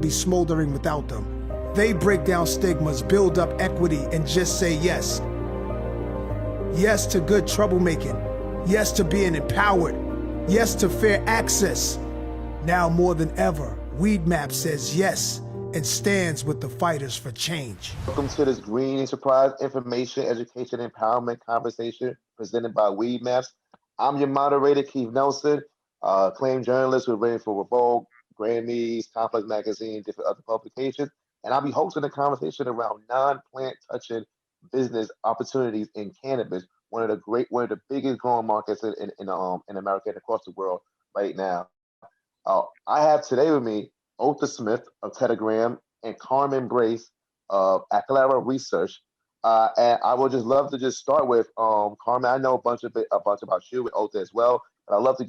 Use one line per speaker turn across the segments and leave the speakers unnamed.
be smoldering without them. They break down stigmas, build up equity, and just say yes. Yes to good troublemaking. Yes to being empowered. Yes to fair access. Now more than ever, Weedmap says yes and stands with the fighters for change.
Welcome to this Green Enterprise Information, Education, Empowerment conversation presented by Weedmaps. I'm your moderator, Keith Nelson, acclaimed journalist who's written for Vogue, Grammys, Complex Magazine, different other publications. And I'll be hosting a conversation around non-plant touching business opportunities in cannabis, one of the biggest growing markets in America and across the world right now. I have today with me Otha Smith of Telegram and Carmen Brace of Aclara Research. And I would just love to just start with Carmen. I know a bunch about you with Otha as well, but I'd love to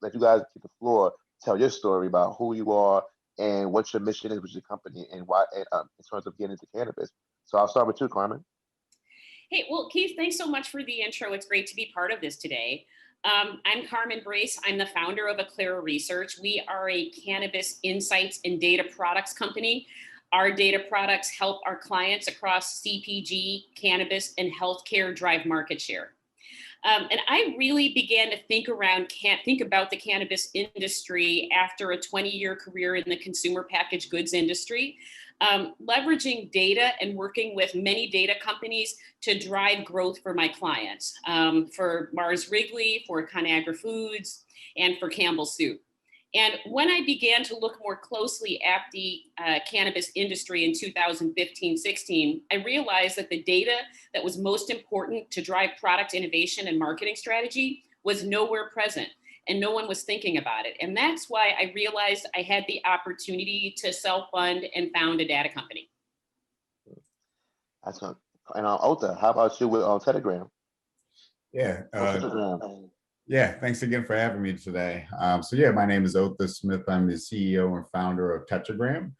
let you guys take the floor, tell your story about who you are and what your mission is with your company and why, in terms of getting into cannabis. So I'll start with you, Carmen.
Hey, well, Keith, thanks so much for the intro. It's great to be part of this today. I'm Carmen Brace. I'm the founder of Aclara Research. We are a cannabis insights and data products company. Our data products help our clients across CPG, cannabis, and healthcare drive market share. And I really began to think about the cannabis industry after a 20-year career in the consumer packaged goods industry, leveraging data and working with many data companies to drive growth for my clients, for Mars Wrigley, for Conagra Foods, and for Campbell Soup. And when I began to look more closely at the cannabis industry in 2015-16, I realized that the data that was most important to drive product innovation and marketing strategy was nowhere present, and no one was thinking about it. And that's why I realized I had the opportunity to self-fund and found a data company.
That's right. And Otha, how about you with Telegram?
Yeah. Yeah, thanks again for having me today. My name is Otha Smith. I'm the CEO and founder of Tetragram.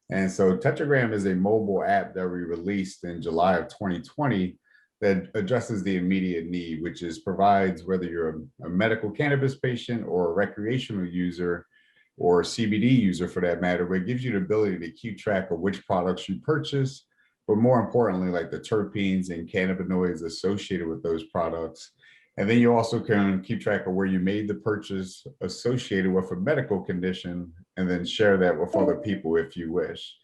And so Tetragram is a mobile app that we released in July of 2020 that addresses the immediate need, which is provides whether you're a medical cannabis patient or a recreational user or a CBD user for that matter, but it gives you the ability to keep track of which products you purchase, but more importantly, like the terpenes and cannabinoids associated with those products. And then you also can keep track of where you made the purchase associated with a medical condition and then share that with other people if you wish.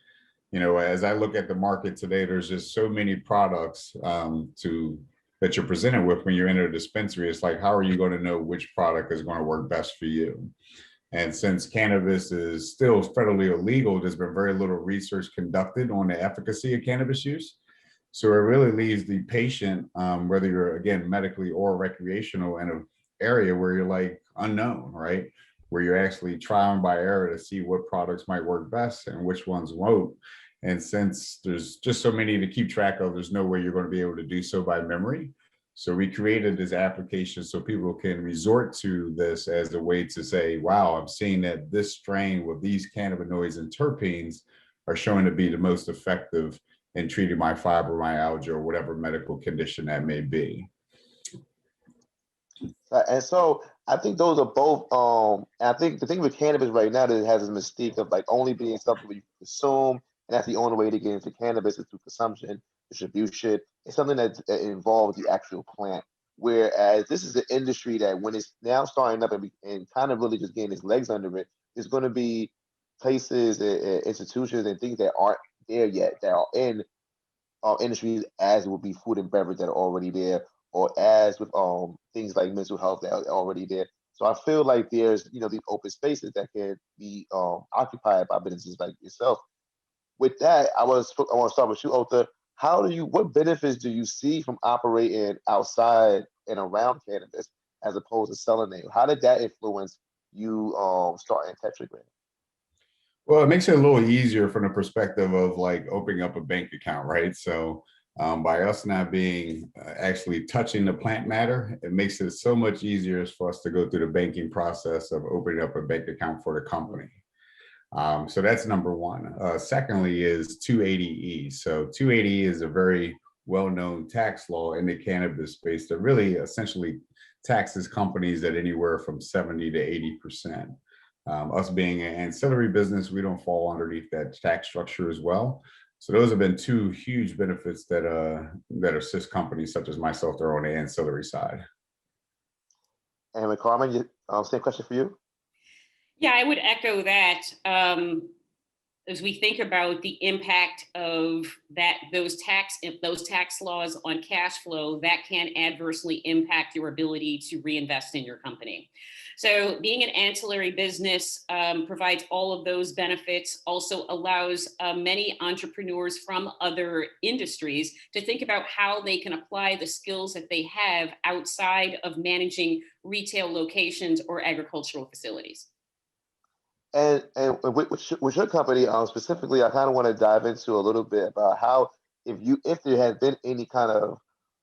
You know, as I look at the market today, there's just so many products that you're presented with when you're in a dispensary. It's like, how are you going to know which product is going to work best for you? And since cannabis is still federally illegal, there's been very little research conducted on the efficacy of cannabis use. So it really leaves the patient, whether you're, again, medically or recreational, in an area where you're like unknown, right? Where you're actually trialing by error to see what products might work best and which ones won't. And since there's just so many to keep track of, there's no way you're going to be able to do so by memory. So we created this application so people can resort to this as a way to say, wow, I'm seeing that this strain with these cannabinoids and terpenes are showing to be the most effective in treating my fibromyalgia or whatever medical condition that may be.
And so I think those are both, I think the thing with cannabis right now that it has this mystique of like only being something that you consume, and that's the only way to get into cannabis is through consumption, distribution. It's something that involves the actual plant. Whereas this is an industry that when it's now starting up and kind of really just getting its legs under it, there's going to be places, institutions, and things that aren't there yet, that are in industries as would be food and beverage that are already there, or as with things like mental health that are already there. So I feel like there's these open spaces that can be occupied by businesses like yourself. With that, I want to start with you, Otha. What benefits do you see from operating outside and around cannabis as opposed to selling it? How did that influence you starting Tetragram?
Well, it makes it a little easier from the perspective of like opening up a bank account, right? So by us not being actually touching the plant matter, it makes it so much easier for us to go through the banking process of opening up a bank account for the company. So that's number one. Secondly is 280E. So 280E is a very well-known tax law in the cannabis space that really essentially taxes companies at anywhere from 70 to 80%. Us being an ancillary business, we don't fall underneath that tax structure as well. So those have been two huge benefits that assist companies such as myself that are on the ancillary side.
And with Carmen, same question for you.
Yeah, I would echo that. As we think about the impact of those tax laws on cash flow, that can adversely impact your ability to reinvest in your company. So being an ancillary business provides all of those benefits, also allows many entrepreneurs from other industries to think about how they can apply the skills that they have outside of managing retail locations or agricultural facilities.
And with your company specifically, I kind of want to dive into a little bit about how if there has been any kind of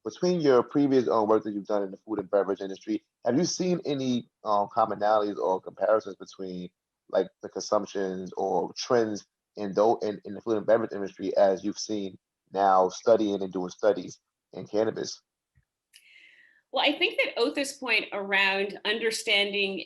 between your previous work that you've done in the food and beverage industry, have you seen any commonalities or comparisons between like the consumptions or trends in the food and beverage industry as you've seen now studying and doing studies in cannabis?
Well, I think that Otha's point around understanding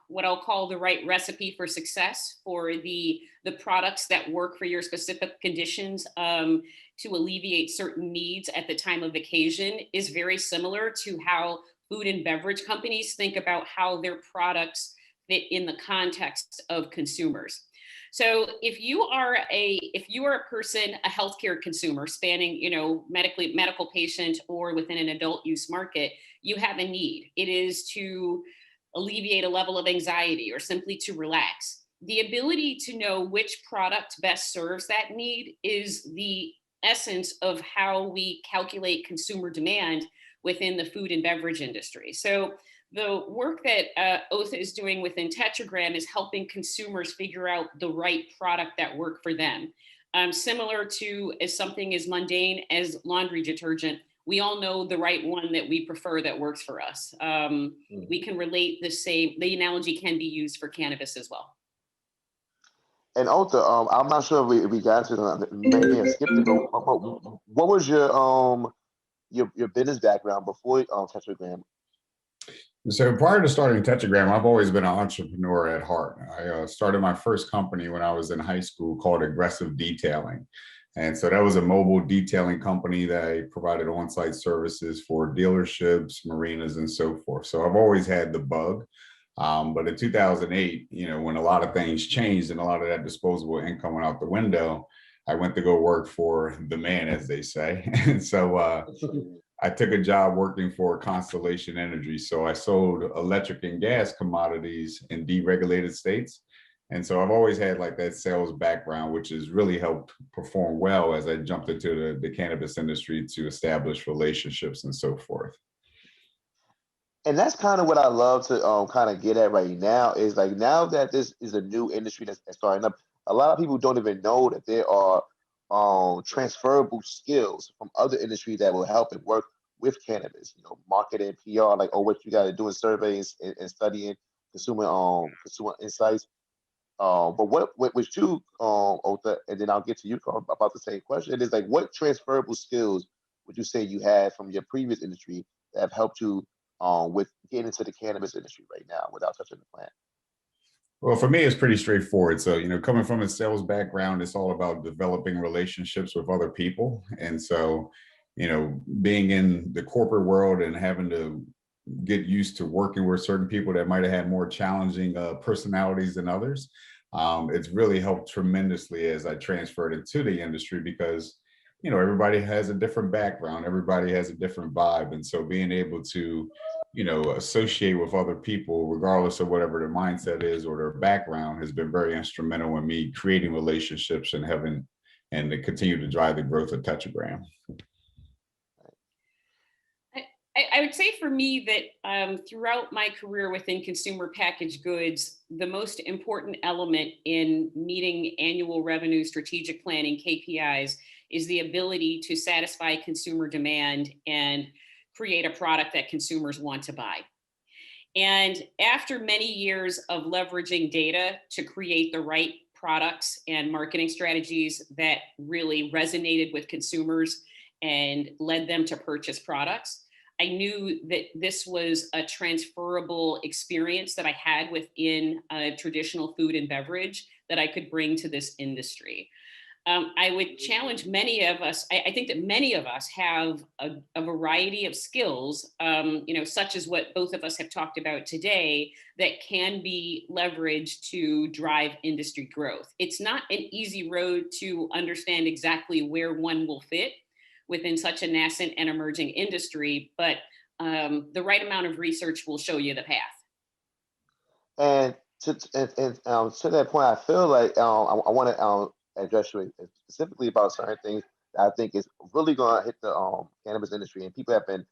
what I'll call the right recipe for success for the products that work for your specific conditions to alleviate certain needs at the time of occasion is very similar to how food and beverage companies think about how their products fit in the context of consumers. So if you are a person, a healthcare consumer spanning, medical patient or within an adult use market, you have a need. It is to alleviate a level of anxiety or simply to relax. The ability to know which product best serves that need is the essence of how we calculate consumer demand within the food and beverage industry. So the work that Otha is doing within Tetragram is helping consumers figure out the right product that work for them. Similar to as something as mundane as laundry detergent, we all know the right one that we prefer that works for us. We can relate the analogy can be used for cannabis as well.
And Otha, I'm not sure if we got to maybe I skipped it, but what was your business background before Tetragram?
So prior to starting Tetragram, I've always been an entrepreneur at heart. I started my first company when I was in high school called Aggressive Detailing. And so that was a mobile detailing company that provided on-site services for dealerships, marinas, and so forth. So I've always had the bug. But in 2008, when a lot of things changed and a lot of that disposable income went out the window, I went to go work for the man, as they say. And so I took a job working for Constellation Energy. So I sold electric and gas commodities in deregulated states. And so I've always had like that sales background, which has really helped perform well as I jumped into the cannabis industry to establish relationships and so forth.
And that's kind of what I love to kind of get at right now is like now that this is a new industry that's starting up, a lot of people don't even know that there are transferable skills from other industries that will help and work with cannabis, marketing, PR, like what you got to do in surveys and studying consumer insights. But what with you, Otha, and then I'll get to you Carl, about the same question. It is like what transferable skills would you say you had from your previous industry that have helped you with getting into the cannabis industry right now without touching the plant?
Well, for me, it's pretty straightforward. So, coming from a sales background, it's all about developing relationships with other people. And so, being in the corporate world and having to get used to working with certain people that might have had more challenging personalities than others, it's really helped tremendously as I transferred into the industry because, everybody has a different background, everybody has a different vibe. And so being able to associate with other people, regardless of whatever their mindset is or their background, has been very instrumental in me creating relationships and to continue to drive the growth of Tetragram.
I would say for me that throughout my career within consumer packaged goods, the most important element in meeting annual revenue strategic planning KPIs is the ability to satisfy consumer demand and create a product that consumers want to buy. And after many years of leveraging data to create the right products and marketing strategies that really resonated with consumers and led them to purchase products, I knew that this was a transferable experience that I had within traditional food and beverage that I could bring to this industry. I would challenge many of us. I think that many of us have a variety of skills, such as what both of us have talked about today, that can be leveraged to drive industry growth. It's not an easy road to understand exactly where one will fit within such a nascent and emerging industry, but the right amount of research will show you the path.
And to that point, I feel like I want to address you specifically about certain things that I think is really going to hit the cannabis industry, and people have been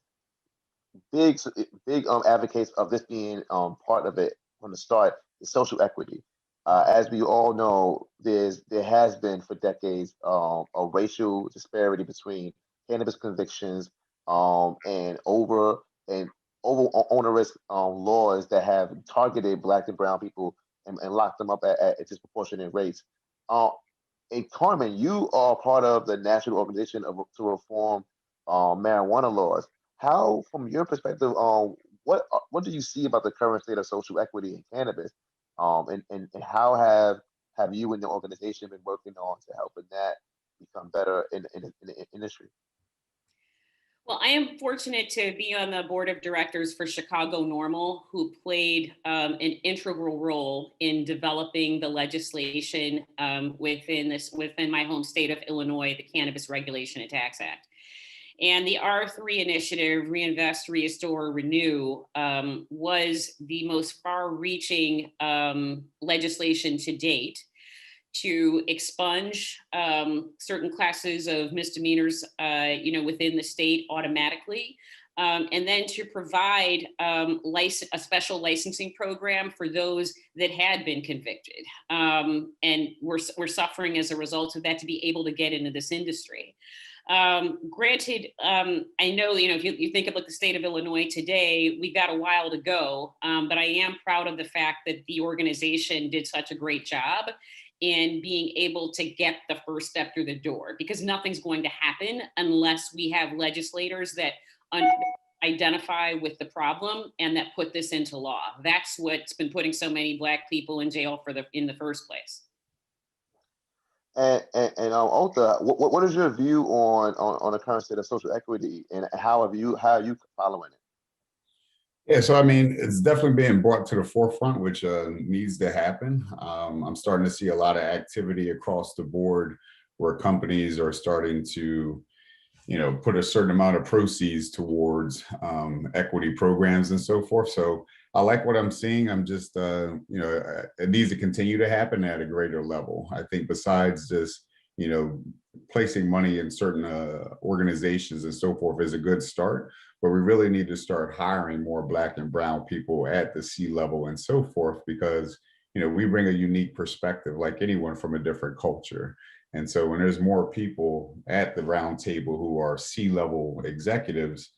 big advocates of this being part of it from the start. Is social equity. As we all know, there has been for decades a racial disparity between cannabis convictions and over onerous laws that have targeted Black and brown people and locked them up at disproportionate rates. Uh, and Carmen, you are part of the national organization to reform marijuana laws. How, from your perspective, what do you see about the current state of social equity in cannabis? And how have you and the organization been working on to helping that become better in the industry?
Well, I am fortunate to be on the board of directors for Chicago Normal, who played an integral role in developing the legislation within my home state of Illinois, the Cannabis Regulation and Tax Act. And the R3 initiative, Reinvest, Restore, Renew, was the most far-reaching legislation to date to expunge certain classes of misdemeanors, within the state automatically, and then to provide a special licensing program for those that had been convicted and were suffering as a result of that, to be able to get into this industry. Granted, I know, if you think about the state of Illinois today, we've got a while to go, but I am proud of the fact that the organization did such a great job in being able to get the first step through the door, because nothing's going to happen unless we have legislators that identify with the problem and that put this into law. That's what's been putting so many Black people in jail in the first place.
And Otha, what is your view on the current state of social equity, and how are you following it?
Yeah, so I mean, it's definitely being brought to the forefront, which needs to happen. I'm starting to see a lot of activity across the board where companies are starting to, put a certain amount of proceeds towards equity programs and so forth. So I like what I'm seeing. I'm just, it needs to continue to happen at a greater level. I think besides just, placing money in certain organizations and so forth is a good start, but we really need to start hiring more Black and brown people at the C-level and so forth, because, we bring a unique perspective like anyone from a different culture. And so when there's more people at the round table who are C-level executives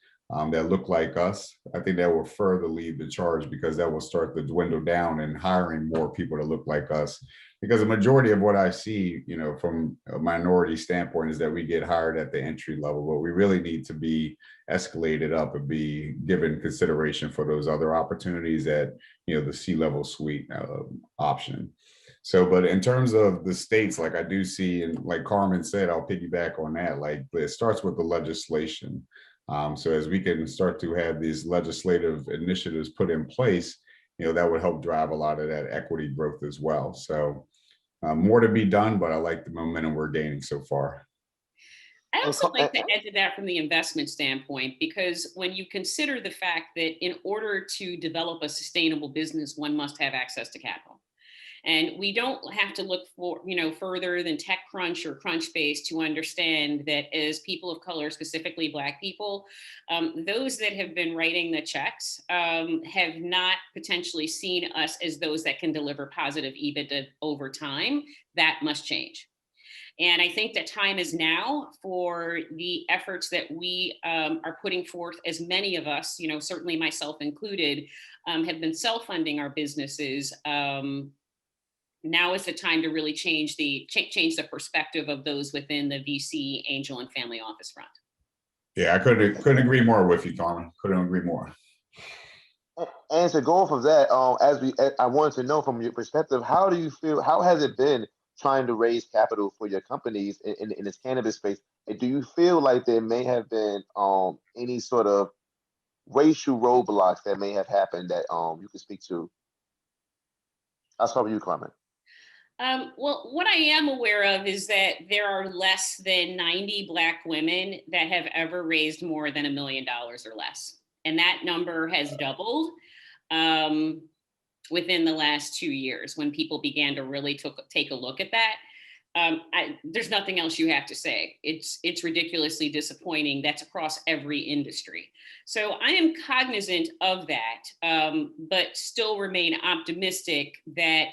that look like us, I think that will further lead the charge, because that will start to dwindle down in hiring more people to look like us. Because the majority of what I see, from a minority standpoint, is that we get hired at the entry level, but we really need to be escalated up and be given consideration for those other opportunities at, the C-level suite option. So, but in terms of the states, like I do see, and like Carmen said, I'll piggyback on that, like it starts with the legislation. So as we can start to have these legislative initiatives put in place, that would help drive a lot of that equity growth as well. So more to be done, but I like the momentum we're gaining so far.
I also like to add to that from the investment standpoint, because when you consider the fact that in order to develop a sustainable business, one must have access to capital. And we don't have to look for, further than TechCrunch or Crunchbase to understand that as people of color, specifically Black people, those that have been writing the checks have not potentially seen us as those that can deliver positive EBITDA over time. That must change. And I think that time is now for the efforts that we are putting forth, as many of us, certainly myself included, have been self-funding our businesses. Now is the time to really change the perspective of those within the VC, angel, and family office front.
Yeah, I couldn't agree more with you, Carmen. Couldn't agree more.
And to go off of that, I wanted to know from your perspective, how do you feel? How has it been trying to raise capital for your companies in this cannabis space? And do you feel like there may have been any sort of racial roadblocks that may have happened that you can speak to? I'll start with you, Carmen.
Well, what I am aware of is that there are less than 90 Black women that have ever raised more than $1 million or less. And that number has doubled within the last 2 years when people began to really take a look at that. There's nothing else you have to say. It's ridiculously disappointing. That's across every industry. So I am cognizant of that, but still remain optimistic that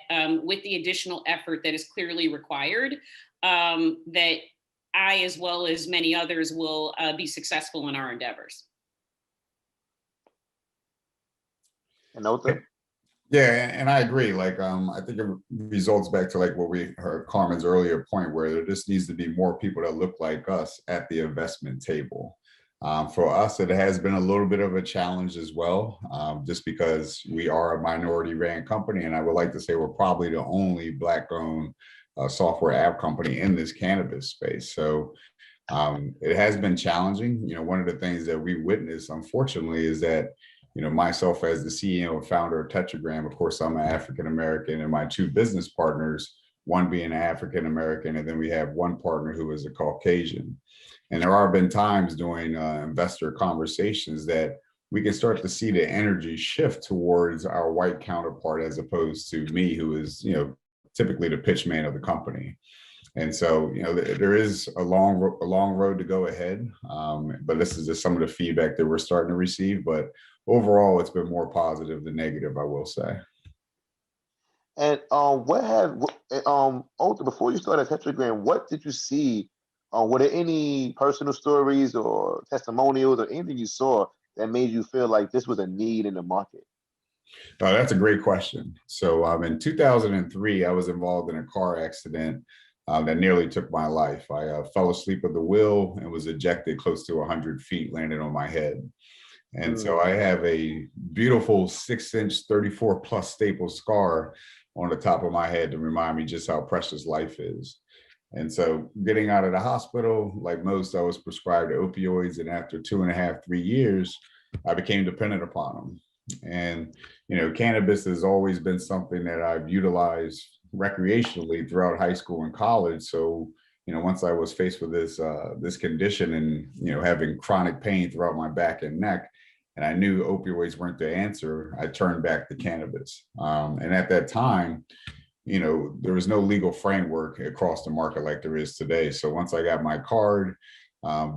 with the additional effort that is clearly required, that I, as well as many others, will be successful in our endeavors.
And Otha?
Yeah, and I agree. Like, I think it results back to like what we heard Carmen's earlier point, where there just needs to be more people that look like us at the investment table. For us, it has been a little bit of a challenge as well, just because we are a minority-ran company, and I would like to say we're probably the only Black-owned software app company in this cannabis space. So it has been challenging. You know, one of the things that we witnessed, unfortunately, is that myself as the CEO and founder of Tetragram, of course, I'm an African-American, and my two business partners, one being African-American, and then we have one partner who is a Caucasian. And there have been times during investor conversations that we can start to see the energy shift towards our white counterpart, as opposed to me, who is, typically the pitch man of the company. And so, there is a long road to go ahead. But this is just some of the feedback that we're starting to receive. But overall, it's been more positive than negative, I will say.
And Otha, before you started Tetragram, what did you see? Were there any personal stories or testimonials or anything you saw that made you feel like this was a need in the market?
That's a great question. So in 2003, I was involved in a car accident that nearly took my life. I fell asleep at the wheel and was ejected close to 100 feet, landed on my head. And so I have a beautiful 6-inch, 34 plus staple scar on the top of my head to remind me just how precious life is. And so getting out of the hospital, like most, I was prescribed opioids. And after 2.5, 3 years, I became dependent upon them. And, cannabis has always been something that I've utilized recreationally throughout high school and college. So, once I was faced with this condition and, having chronic pain throughout my back and neck, and I knew opioids weren't the answer, I turned back to cannabis. And at that time, there was no legal framework across the market like there is today. So once I got my card,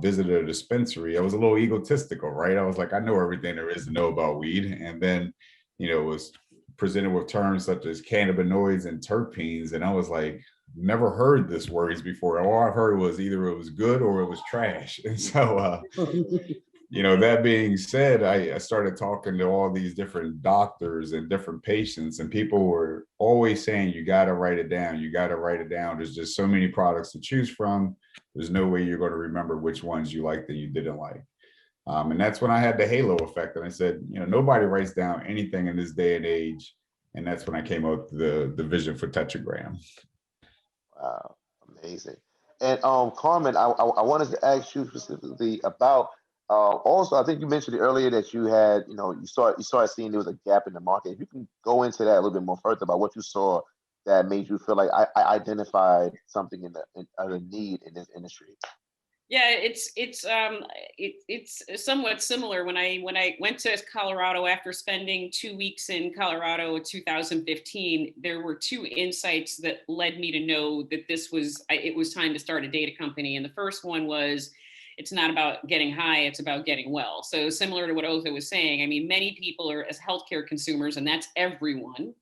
visited a dispensary, I was a little egotistical, right? I was like, I know everything there is to know about weed. And then, was presented with terms such as cannabinoids and terpenes. And I was like, never heard this words before. All I heard was either it was good or it was trash. And so, that being said, I started talking to all these different doctors and different patients, and people were always saying, you got to write it down. You got to write it down. There's just so many products to choose from. There's no way you're going to remember which ones you liked and you didn't like. And that's when I had the halo effect. And I said, nobody writes down anything in this day and age. And that's when I came up with the vision for Tetragram.
Wow, amazing. And Carmen, I wanted to ask you specifically about also, I think you mentioned earlier that you had, you started seeing there was a gap in the market. If you can go into that a little bit more further about what you saw that made you feel like I identified something in a need in this industry.
Yeah, it's somewhat similar. When I went to Colorado after spending 2 weeks in Colorado in 2015, there were two insights that led me to know that it was time to start a data company. And the first one was, it's not about getting high, it's about getting well. So similar to what Otha was saying, I mean, many people are, as healthcare consumers, and that's everyone,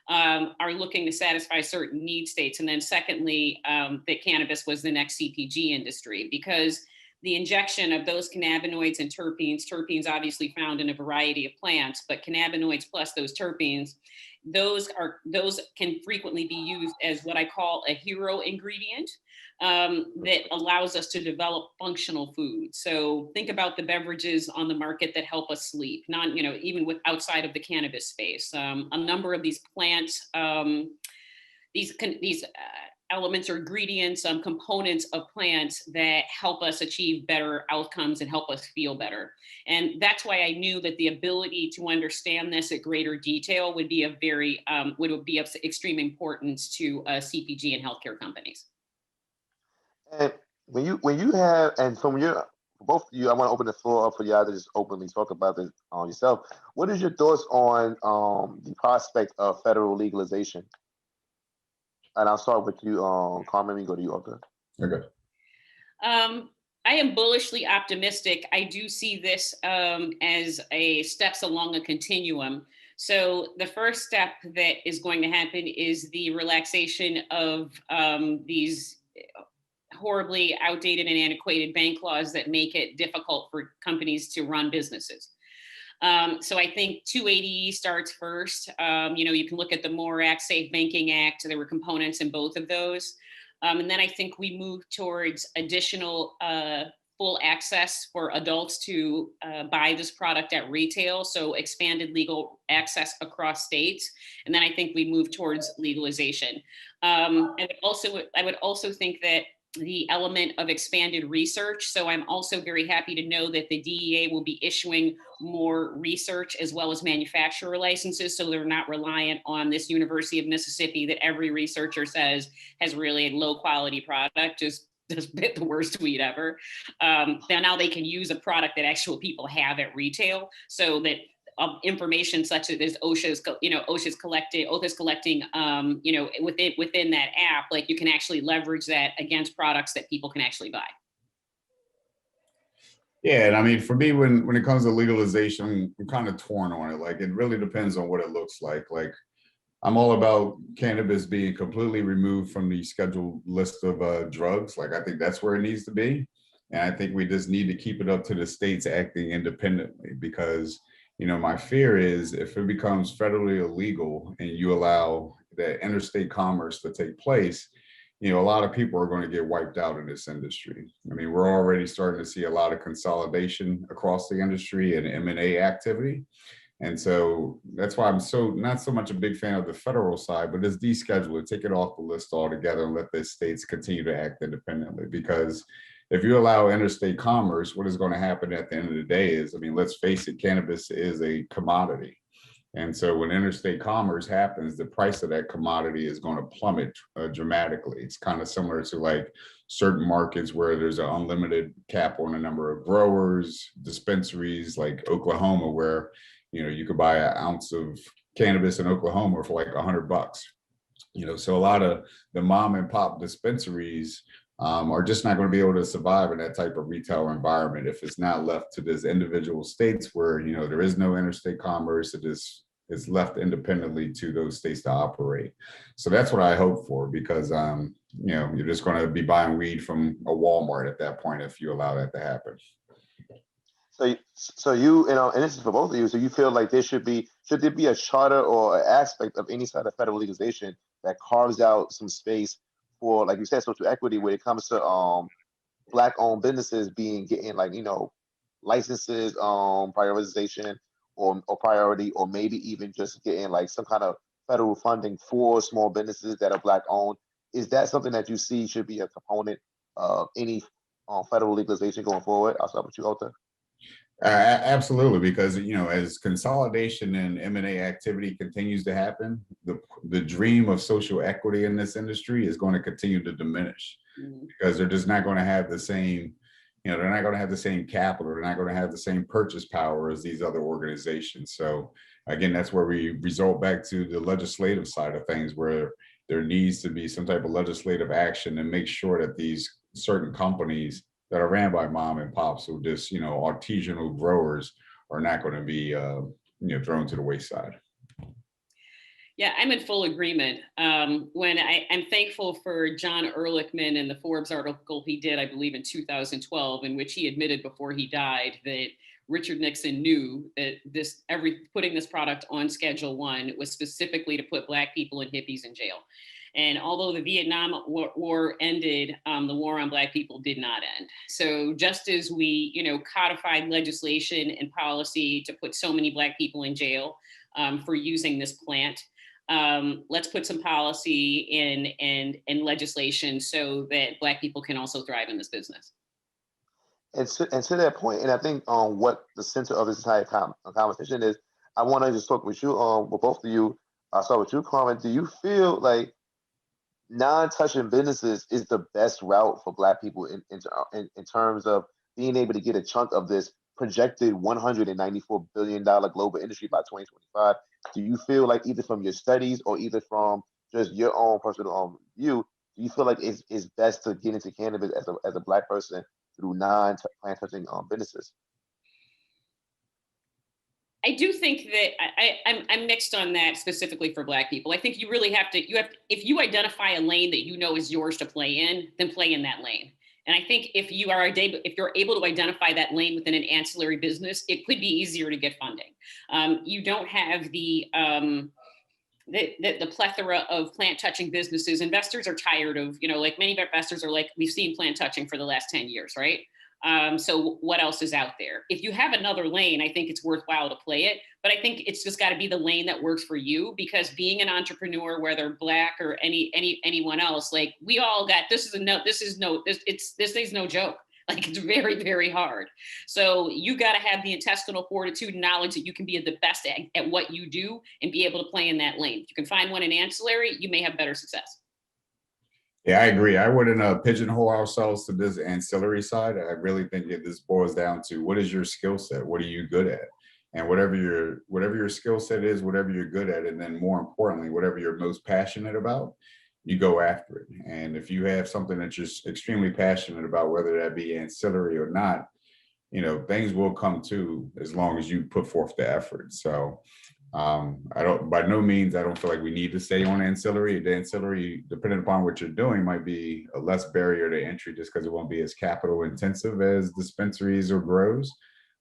are looking to satisfy certain need states. And then secondly, that cannabis was the next CPG industry, because the injection of those cannabinoids and terpenes obviously found in a variety of plants, but cannabinoids plus those terpenes those can frequently be used as what I call a hero ingredient that allows us to develop functional food. So think about the beverages on the market that help us sleep, even with outside of the cannabis space. A number of these plants, these elements or ingredients, components of plants that help us achieve better outcomes and help us feel better. And that's why I knew that the ability to understand this at greater detail would be would be of extreme importance to CPG and healthcare companies.
And when you have, and from your both of you, I want to open the floor up for y'all to just openly talk about this on yourself. What is your thoughts on the prospect of federal legalization? And I'll start with you, Carmen. We go to you, Arthur.
Okay.
I am bullishly optimistic. I do see this as steps along a continuum. So the first step that is going to happen is the relaxation of these horribly outdated and antiquated bank laws that make it difficult for companies to run businesses. So I think 280E starts first. You can look at the MORE Act, Safe Banking Act. There were components in both of those. And then I think we move towards additional full access for adults to buy this product at retail. So expanded legal access across states. And then I think we move towards legalization. And I would also think that the element of expanded research. So I'm also very happy to know that the DEA will be issuing more research as well as manufacturer licenses. So they're not reliant on this University of Mississippi that every researcher says has really a low quality product, just bit the worst weed ever. Now they can use a product that actual people have at retail, so that information such as OSHA's collecting, within that app, like you can actually leverage that against products that people can actually buy.
Yeah, and I mean, for me, when it comes to legalization, I'm kind of torn on it. Like, it really depends on what it looks like. Like, I'm all about cannabis being completely removed from the scheduled list of drugs. Like, I think that's where it needs to be. And I think we just need to keep it up to the states acting independently, because my fear is if it becomes federally illegal and you allow that interstate commerce to take place, a lot of people are going to get wiped out in this industry. I mean, we're already starting to see a lot of consolidation across the industry and M&A activity. And so that's why I'm not so much a big fan of the federal side, but just deschedule it, take it off the list altogether and let the states continue to act independently. Because if you allow interstate commerce, what is going to happen at the end of the day is, I mean, let's face it, cannabis is a commodity. And so when interstate commerce happens, the price of that commodity is going to plummet dramatically. It's kind of similar to like certain markets where there's an unlimited cap on the number of growers, dispensaries like Oklahoma, where you could buy an ounce of cannabis in Oklahoma for like $100. So a lot of the mom and pop dispensaries are just not going to be able to survive in that type of retail environment if it's not left to these individual states where there is no interstate commerce. It is left independently to those states to operate. So that's what I hope for, because you're just going to be buying weed from a Walmart at that point if you allow that to happen.
So you and this is for both of you. So you feel like should there be a charter or an aspect of any sort of federal legalization that carves out some space for, like you said, social equity when it comes to Black-owned businesses getting like licenses, prioritization or priority, or maybe even just getting like some kind of federal funding for small businesses that are Black-owned? Is that something that you see should be a component of any federal legalization going forward? I'll start with you, Ota.
Absolutely, because as consolidation and M&A activity continues to happen, the dream of social equity in this industry is going to continue to diminish, because they're just not going to have the same, they're not going to have the same capital, they're not going to have the same purchase power as these other organizations. So again, that's where we result back to the legislative side of things, where there needs to be some type of legislative action and make sure that these certain companies that are ran by mom and pops, so just artisanal growers, are not going to be thrown to the wayside.
Yeah, I'm in full agreement. I'm thankful for John Ehrlichman and the Forbes article he did, I believe in 2012, in which he admitted before he died that Richard Nixon knew that putting this product on Schedule 1 was specifically to put Black people and hippies in jail. And although the Vietnam War ended, the war on Black people did not end. So just as we, codified legislation and policy to put so many Black people in jail for using this plant, let's put some policy and legislation so that Black people can also thrive in this business.
And to that point, and I think what the center of this entire conversation is, I want to just talk with you, with both of you. I'll start with you, Carmen. Do you feel like non-touching businesses is the best route for Black people in terms of being able to get a chunk of this projected $194 billion global industry by 2025? Do you feel like, either from your studies or either from just your own personal view, do you feel like it's best to get into cannabis as a Black person through non-plant touching businesses?
I do think that I'm mixed on that specifically for Black people. I think you really have to, if you identify a lane that is yours to play in, then play in that lane. And I think if you're able to identify that lane within an ancillary business, it could be easier to get funding. You don't have the plethora of plant touching businesses. Investors are tired of, like many investors are like, we've seen plant touching for the last 10 years, right? So what else is out there? If you have another lane, I think it's worthwhile to play it, but I think it's just got to be the lane that works for you, because being an entrepreneur, whether Black or anyone else, like we all got, this is no joke. Like, it's very, very hard. So you got to have the intestinal fortitude and knowledge that you can be the best at what you do and be able to play in that lane. If you can find one in ancillary, you may have better success.
Yeah, I agree. I wouldn't pigeonhole ourselves to this ancillary side. I really think that this boils down to, what is your skill set? What are you good at? And whatever your skill set is, whatever you're good at, and then more importantly, whatever you're most passionate about, you go after it. And if you have something that you're extremely passionate about, whether that be ancillary or not, things will come to, as long as you put forth the effort. So by no means, I don't feel like we need to stay on ancillary. The ancillary, depending upon what you're doing, might be a less barrier to entry, just because it won't be as capital intensive as dispensaries or grows.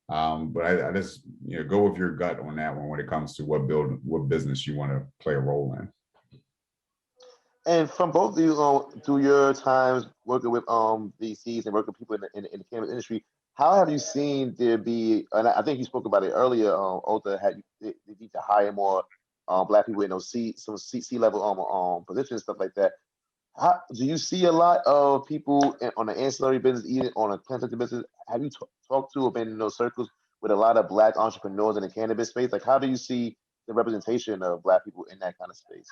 But I just, go with your gut on that one when it comes to what business you want to play a role in.
And from both of you, through your times working with VCs and working with people in the cannabis industry, how have you seen there be, and I think you spoke about it earlier, Ota, they need to hire more Black people in those C-level positions, stuff like that. How do you see a lot of people on the ancillary business, even on a plant touching business? Have you talked to or been in those circles with a lot of Black entrepreneurs in the cannabis space? Like, how do you see the representation of Black people in that kind of space?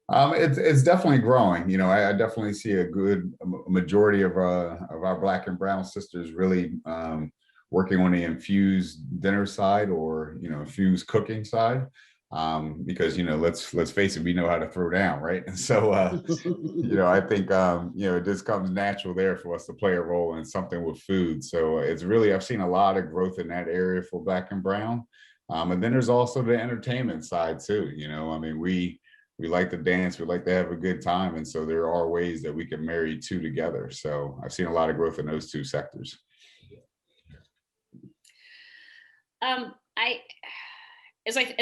It's definitely growing. I definitely see a good majority of our Black and brown sisters really working on the infused dinner side, or infused cooking side, because let's face it, we know how to throw down, right? And so I think it just comes natural there for us to play a role in something with food. So I've seen a lot of growth in that area for Black and brown, and then there's also the entertainment side too. We like to dance, we like to have a good time. And so there are ways that we can marry two together. So I've seen a lot of growth in those two sectors.
As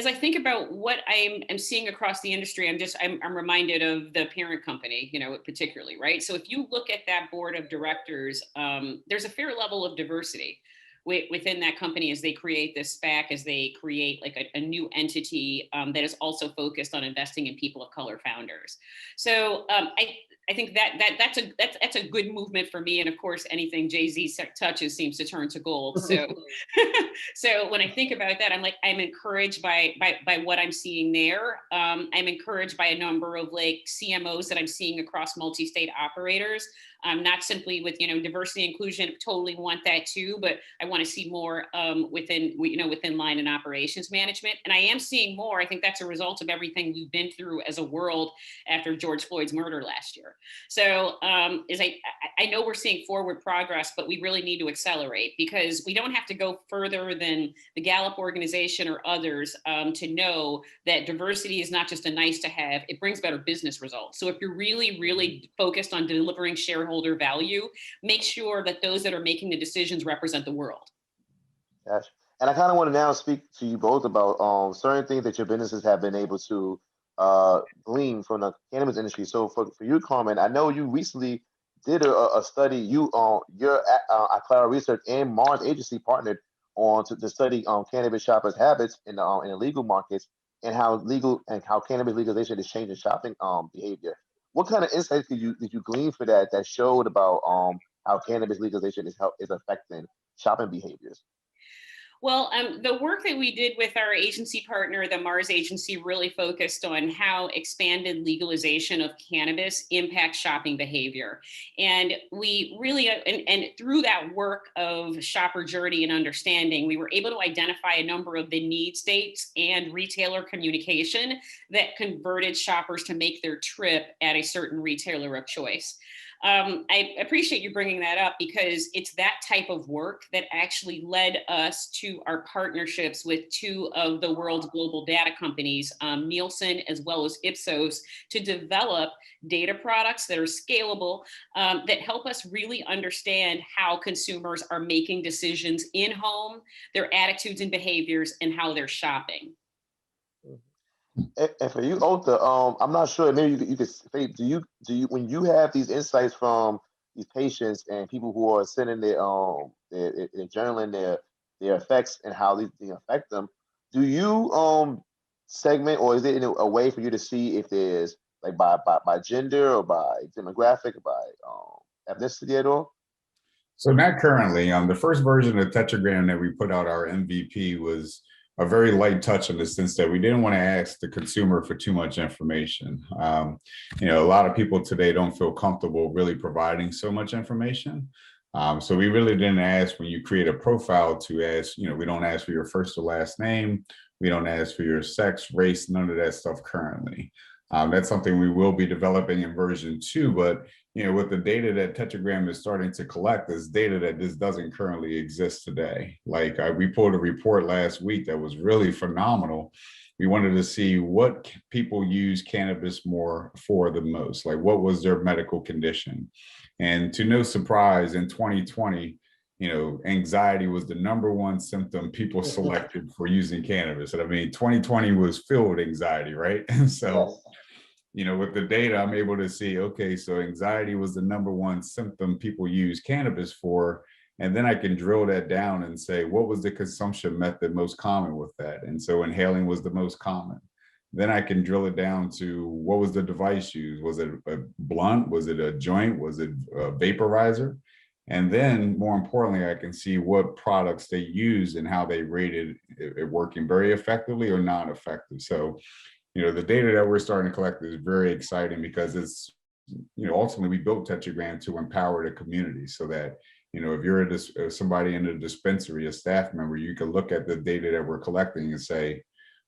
I think about what I'm seeing across the industry, I'm reminded of the parent company, particularly, right? So if you look at that board of directors, there's a fair level of diversity within that company as they create this SPAC, as they create like a new entity that is also focused on investing in people of color founders. So I think that's a good movement for me. And of course, anything Jay-Z touches seems to turn to gold. So so when I think about that, I'm encouraged by what I'm seeing there. I'm encouraged by a number of like CMOs that I'm seeing across multi-state operators. Not simply with diversity inclusion, totally want that too, but I want to see more within line and operations management. And I am seeing more. I think that's a result of everything we've been through as a world after George Floyd's murder last year. So I know we're seeing forward progress, but we really need to accelerate, because we don't have to go further than the Gallup organization or others to know that diversity is not just a nice to have, it brings better business results. So if you're really, really focused on delivering shareholder value, make sure that those that are making the decisions represent the world.
Gotcha. And I kind of want to now speak to you both about certain things that your businesses have been able to glean from the cannabis industry. So for you, Carmen, I know you recently did a study. You your Aclara Research and Mars Agency partnered on to study cannabis shoppers' habits in the legal markets and how cannabis legalization is changing shopping behavior. What kind of insights did you glean for that showed about how cannabis legalization is affecting shopping behaviors?
Well, the work that we did with our agency partner, the Mars Agency, really focused on how expanded legalization of cannabis impacts shopping behavior. And we really, and through that work of shopper journey and understanding, we were able to identify a number of the need states and retailer communication that converted shoppers to make their trip at a certain retailer of choice. I appreciate you bringing that up because it's that type of work that actually led us to our partnerships with two of the world's global data companies, Nielsen as well as Ipsos, to develop data products that are scalable, that help us really understand how consumers are making decisions in home, their attitudes and behaviors, and how they're shopping.
And for you, Ota, I'm not sure. Maybe you could say, do you when you have these insights from these patients and people who are sending their journaling their effects and how these affect them, do you segment, or is it in a way for you to see if there's like by gender or by demographic or by ethnicity at all?
So not currently. The first version of Tetragram that we put out, our MVP, was a very light touch in the sense that we didn't want to ask the consumer for too much information. A lot of people today don't feel comfortable really providing so much information. So we really didn't ask when you create a profile to ask, we don't ask for your first or last name. We don't ask for your sex, race, none of that stuff currently. That's something we will be developing in version 2, but with the data that Tetragram is starting to collect, is data that this doesn't currently exist today. Like we pulled a report last week that was really phenomenal. We wanted to see what people use cannabis more for the most, like what was their medical condition. And to no surprise, in 2020, anxiety was the #1 symptom people selected for using cannabis. And I mean, 2020 was filled with anxiety, right? And so, with the data, I'm able to see, okay, so anxiety was the #1 symptom people use cannabis for. And then I can drill that down and say, what was the consumption method most common with that? And so inhaling was the most common. Then I can drill it down to what was the device used? Was it a blunt? Was it a joint? Was it a vaporizer? And then more importantly, I can see what products they use and how they rated it working very effectively or not effective. So, the data that we're starting to collect is very exciting because it's, ultimately we built Tetragram to empower the community so that, if you're somebody in a dispensary, a staff member, you can look at the data that we're collecting and say,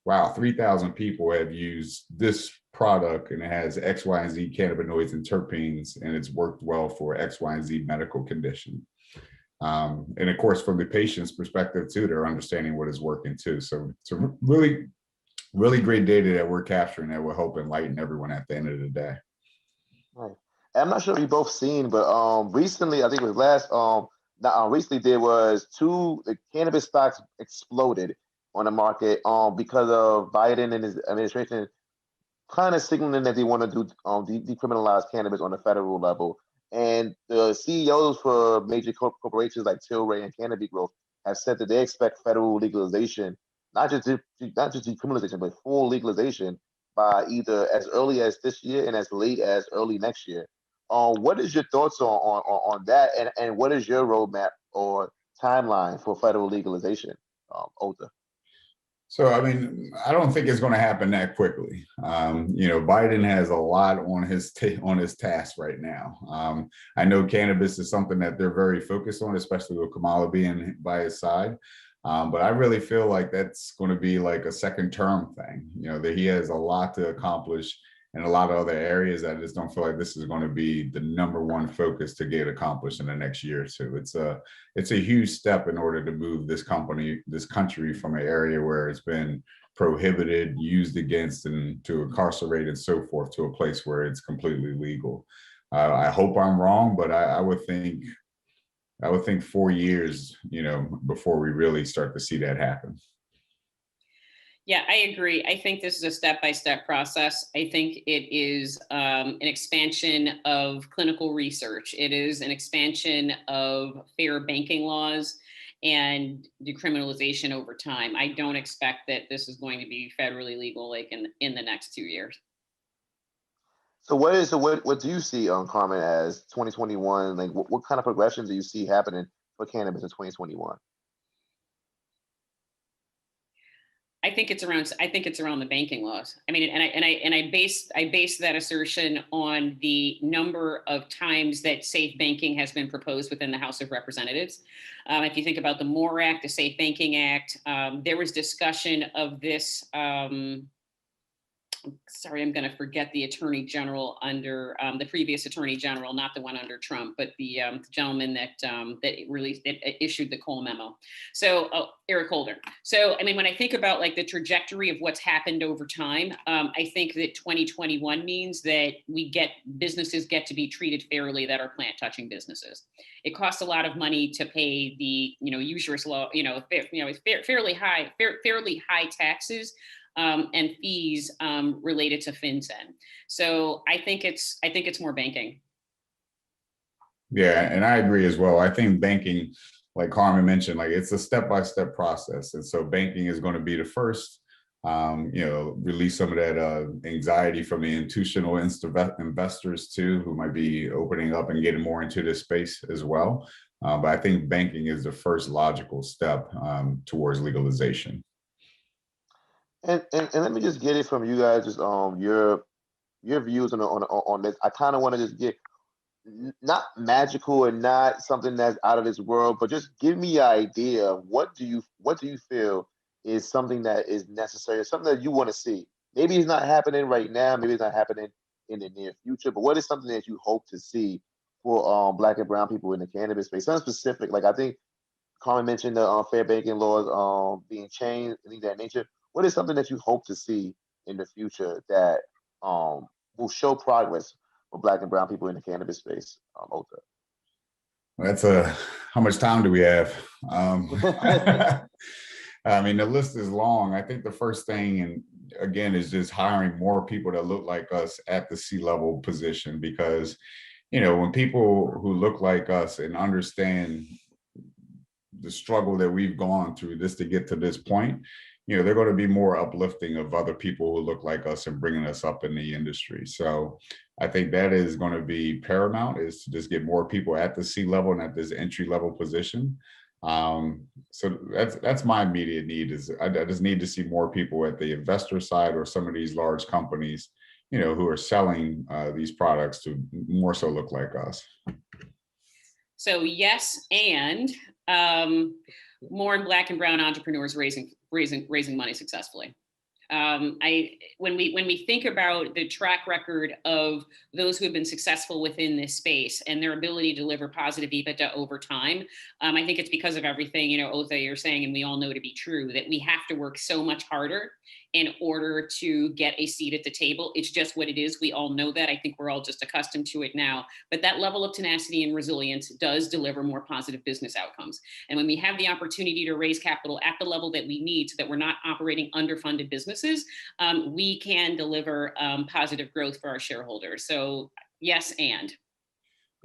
wow, 3,000 people have used this product and it has X, Y, and Z cannabinoids and terpenes, and it's worked well for X, Y, and Z medical condition. And of course, from the patient's perspective too, they're understanding what is working too. So it's a really, really great data that we're capturing that will help enlighten everyone at the end of the day.
Right. And I'm not sure if you both seen, but recently, I think it was recently there was the cannabis stocks exploded on the market because of Biden and his administration kind of signaling that they want to do decriminalize cannabis on the federal level. And the CEOs for major corporations like Tilray and Canopy Growth have said that they expect federal legalization, not just decriminalization, but full legalization by either as early as this year and as late as early next year. What is your thoughts on that, and what is your roadmap or timeline for federal legalization, Ota?
So, I mean, I don't think it's going to happen that quickly. Biden has a lot on his task right now. I know cannabis is something that they're very focused on, especially with Kamala being by his side. But I really feel like that's going to be like a second term thing, that he has a lot to accomplish in a lot of other areas. I just don't feel like this is going to be the #1 focus to get accomplished in the next year or two. It's a huge step in order to move this country from an area where it's been prohibited, used against, and to incarcerate and so forth to a place where it's completely legal. I hope I'm wrong, but I would think I would think 4 years, before we really start to see that happen.
Yeah, I agree. I think this is a step-by-step process. I think it is an expansion of clinical research. It is an expansion of fair banking laws and decriminalization over time. I don't expect that this is going to be federally legal like in the next 2 years.
So what do you see, Carmen, as 2021? Like, what kind of progression do you see happening for cannabis in 2021?
I think it's around the banking laws. I mean, I base that assertion on the number of times that safe banking has been proposed within the House of Representatives. If you think about the MORE Act, the Safe Banking Act, there was discussion of this. Sorry, I'm going to forget the attorney general under the previous attorney general, not the one under Trump, but the gentleman that issued the Cole memo. So Eric Holder. So, I mean, when I think about like the trajectory of what's happened over time, I think that 2021 means that businesses get to be treated fairly that are plant touching businesses. It costs a lot of money to pay the, usurious law, fairly high taxes and fees related to FinCEN. So I think it's more banking.
Yeah, and I agree as well. I think banking, like Carmen mentioned, like it's a step-by-step process. And so banking is going to be the first, release some of that anxiety from the institutional investors too, who might be opening up and getting more into this space as well. But I think banking is the first logical step towards legalization.
And let me just get it from you guys, just your views on this. I kind of want to just get not magical and not something that's out of this world, but just give me an idea of what do you feel is something that is necessary, something that you want to see. Maybe it's not happening right now, maybe it's not happening in the near future, but what is something that you hope to see for Black and brown people in the cannabis space? Something specific, like I think Carmen mentioned the fair banking laws being changed and things of that nature. What is something that you hope to see in the future that will show progress for Black and brown people in the cannabis space? Ota.
How much time do we have? I mean, the list is long. I think the first thing, and again, is just hiring more people that look like us at the C-level position, because, when people who look like us and understand the struggle that we've gone through just to get to this point, they're going to be more uplifting of other people who look like us and bringing us up in the industry. So I think that is going to be paramount, is to just get more people at the C-level and at this entry-level position. So that's my immediate need, is I just need to see more people at the investor side or some of these large companies, who are selling these products to more so look like us.
So yes, and more Black and brown entrepreneurs raising money successfully. When we think about the track record of those who have been successful within this space and their ability to deliver positive EBITDA over time, I think it's because of everything, Ota, you're saying, and we all know to be true, that we have to work so much harder in order to get a seat at the table. It's just what it is. We all know that. I think we're all just accustomed to it now. But that level of tenacity and resilience does deliver more positive business outcomes. And when we have the opportunity to raise capital at the level that we need so that we're not operating underfunded businesses, we can deliver positive growth for our shareholders. So yes, and.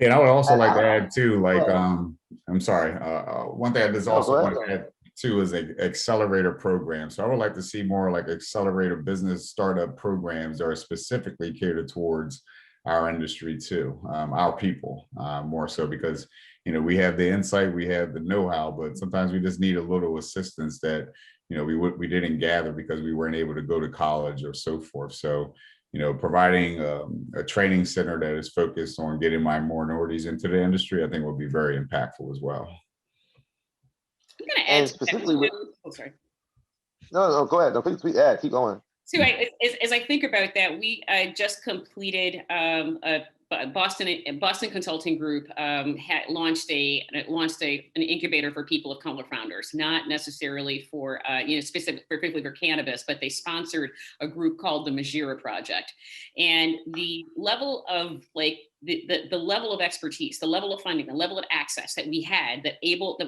And I would also like to add too, like, I'm sorry, one thing I just also want to add too is an accelerator program. So I would like to see more like accelerator business startup programs that are specifically catered towards our industry too, our people, more so, because, we have the insight, we have the know-how, but sometimes we just need a little assistance that, we didn't gather because we weren't able to go to college or so forth. So, providing a training center that is focused on getting my minorities into the industry, I think will be very impactful as well.
I'm going to add
specifically
sorry.
No, go ahead. No, please add. Keep going.
So as I think about that, we just completed a Boston Consulting Group had launched an incubator for people of color founders, not necessarily for specifically for cannabis, but they sponsored a group called the Majira Project. And the level of the level of expertise, the level of funding, the level of access that we had that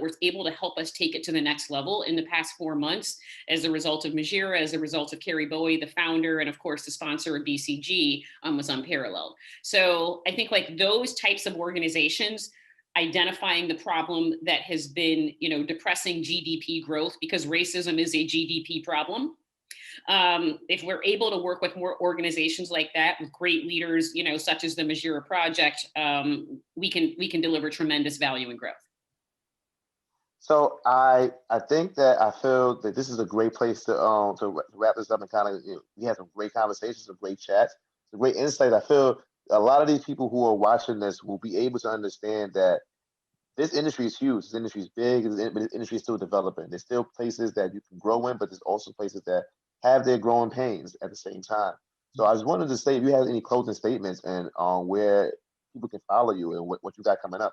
was able to help us take it to the next level in the past 4 months as a result of Majira, as a result of Carrie Bowie, the founder, and of course the sponsor of BCG, was unparalleled. So I think like those types of organizations identifying the problem that has been, depressing GDP growth, because racism is a GDP problem. If we're able to work with more organizations like that, with great leaders, such as the Majira Project, we can deliver tremendous value and growth.
So I think that I feel that this is a great place to wrap this up and kind of, we had some great conversations, some great chats, some great insight. I feel a lot of these people who are watching this will be able to understand that this industry is huge. This industry is big, but this industry is still developing. There's still places that you can grow in, but there's also places that have their growing pains at the same time. So I just wanted to say, if you have any closing statements and where people can follow you and what you got coming up.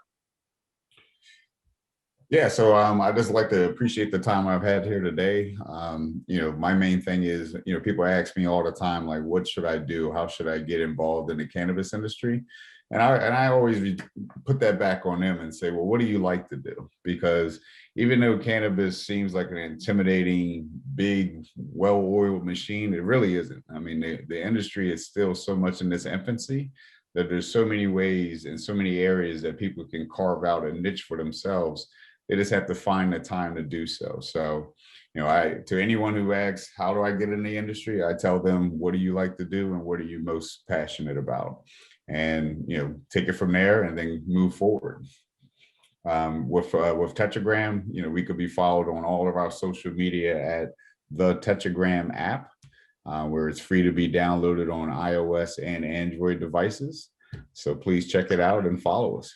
Yeah, so I just like to appreciate the time I've had here today. My main thing is, people ask me all the time, like, what should I do? How should I get involved in the cannabis industry? And I always put that back on them and say, well, what do you like to do? Because even though cannabis seems like an intimidating, big, well-oiled machine, it really isn't. I mean, the industry is still so much in its infancy that there's so many ways and so many areas that people can carve out a niche for themselves. They just have to find the time to do so. So, to anyone who asks, how do I get in the industry? I tell them, what do you like to do? And what are you most passionate about? And, take it from there and then move forward. With Tetragram, we could be followed on all of our social media at the Tetragram app, where it's free to be downloaded on iOS and Android devices. So please check it out and follow us.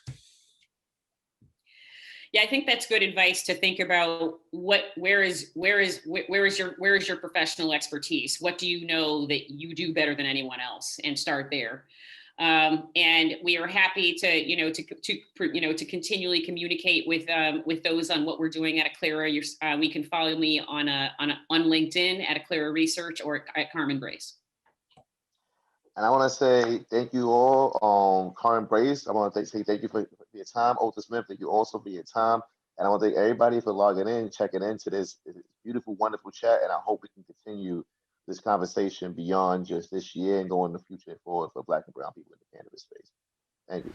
Yeah, I think that's good advice to think about where is your professional expertise? What do you know that you do better than anyone else, and start there. And we are happy to continually communicate with those on what we're doing at Aclara. We can follow me on LinkedIn at Aclara Research or at Carmen Brace.
And I want to say thank you all, Carmen Brace. I want to say thank you for your time. Otis Smith, thank you also for your time. And I want to thank everybody for logging in, checking into this beautiful, wonderful chat. And I hope we can continue this conversation beyond just this year and go in the future forward for Black and brown people in the cannabis space. Thank you.